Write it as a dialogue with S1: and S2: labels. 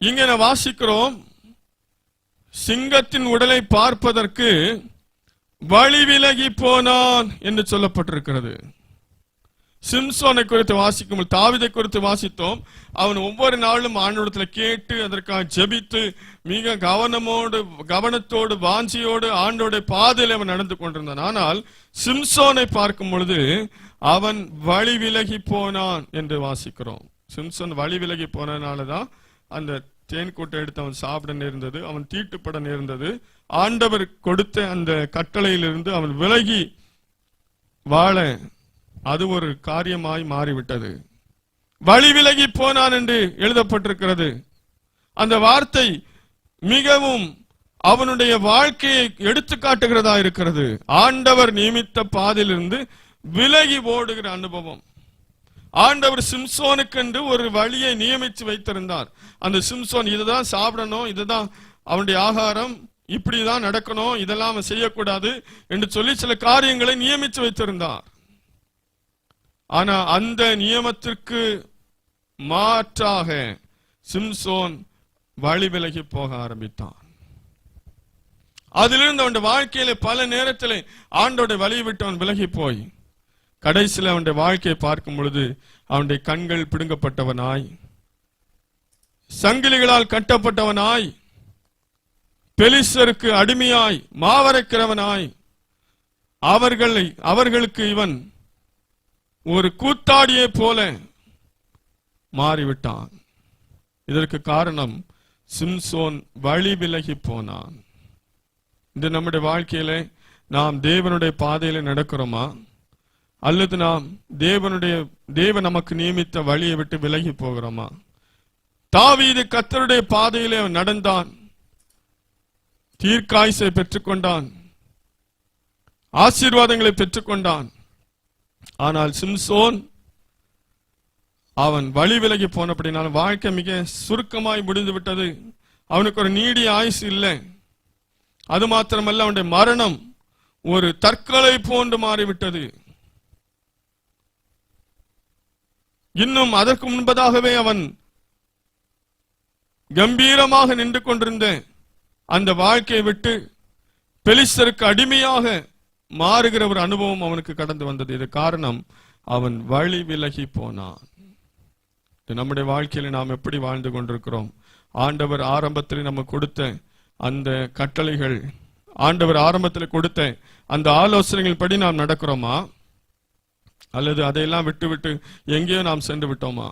S1: இங்கே வாசிக்கிறோம், சிங்கத்தின் உடலை பார்ப்பதற்கு வழி விலகி போனான் என்று சொல்லப்பட்டிருக்கிறது. சிம்சோனை குறித்து வாசிக்கும், தாவீதை குறித்து வாசித்தோம். அவன் ஒவ்வொரு நாளும் ஆண்டவரிடத்தில் கேட்டு அதற்காக ஜெபித்து மிக கவனத்தோடு வாஞ்சியோடு ஆண்டோட பாதையில் அவன் நடந்து கொண்டிருந்தான். ஆனால் சிம்சோனை பார்க்கும் பொழுது அவன் வழி விலகி போனான் என்று வாசிக்கிறோம். சிம்சோன் வழி விலகி போனதுனாலதான் அந்த தேன் கூட்டை எடுத்து அவன் சாப்பிட நேர்ந்தது, அவன் தீட்டுப்பட நேர்ந்தது. ஆண்டவர் கொடுத்த அந்த கட்டளையிலிருந்து அவன் விலகி வாழ அது ஒரு காரியமாய் மாறிவிட்டது. வழி விலகி போனான் என்று எழுதப்பட்டிருக்கிறது. அந்த வார்த்தை மிகவும் அவனுடைய வாழ்க்கையை எடுத்து காட்டுகிறதா இருக்கிறது. ஆண்டவர் நியமித்த பாதையிலிருந்து விலகி ஓடுகிற அனுபவம். ஆண்டவர் சிம்சோனுக்கு என்று ஒரு வழியை நியமித்து வைத்திருந்தார். அந்த சிம்சோன் இதுதான் சாப்பிடணும், இதுதான் அவனுடைய ஆகாரம், இப்படிதான் நடக்கணும், இதெல்லாம் செய்யக்கூடாது என்று சொல்லி சில காரியங்களை நியமித்து வைத்திருந்தார். ஆனா அந்த நியமத்திற்கு மாற்றாக சிம்சோன் வழி விலகி போக ஆரம்பித்தான். அதிலிருந்து அவனுடைய வாழ்க்கையில பல நேரத்தில் ஆண்டோட வழியை விட்டு அவன் விலகி போய் கடைசியில் அவனுடைய வாழ்க்கையை பார்க்கும் பொழுது அவனுடைய கண்கள் பிடுங்கப்பட்டவனாய், சங்கிலிகளால் கட்டப்பட்டவனாய், பெலிஸ்தருக்கு அடிமையாய், மாவரைக்கிறவனாய், அவர்களுக்கு இவன் ஒரு கூத்தாடியை போல மாறிவிட்டான். இதற்கு காரணம் சிம்சோன் வழி விலகி போனான். இந்த நம்முடைய வாழ்க்கையில நாம் தேவனுடைய பாதையில நடக்கிறோமா, அல்லது நாம் தேவன் நமக்கு நியமித்த வழியை விட்டு விலகி போகிறோமா? தாவீது கர்த்தருடைய பாதையிலே நடந்தான், தீர்க்காயுசை பெற்றுக்கொண்டான், ஆசீர்வாதங்களை பெற்றுக்கொண்டான். ஆனால் சிம்சோன் அவன் வழி விலகி போனபடினால் வாழ்க்கை மிக சுருக்கமாய் முடிந்து விட்டது. அவனுக்கு ஒரு நீடிய ஆயுசு இல்லை. அது மாத்திரமல்ல, அவனுடைய மரணம் ஒரு தற்கொலை போன்று மாறிவிட்டது. இன்னும் அதற்கு முன்பதாகவே அவன் கம்பீரமாக நின்று கொண்டிருந்த அந்த வாழ்க்கையை விட்டு பெலிஸ்தருக்கு அடிமையாக மாறுகிற ஒரு அனுபவம் அவனுக்கு கடந்து வந்தது. இது காரணம் அவன் வழி விலகி போனான். நம்முடைய வாழ்க்கையில நாம் எப்படி வாழ்ந்து கொண்டிருக்கிறோம்? ஆண்டவர் ஆரம்பத்தில் நம்ம கொடுத்த அந்த கட்டளைகள், ஆண்டவர் ஆரம்பத்தில் கொடுத்த அந்த ஆலோசனைகள் படி நாம் நடக்கிறோமா, அல்லது அதையெல்லாம் விட்டு எங்கேயோ நாம் சென்று விட்டோமா?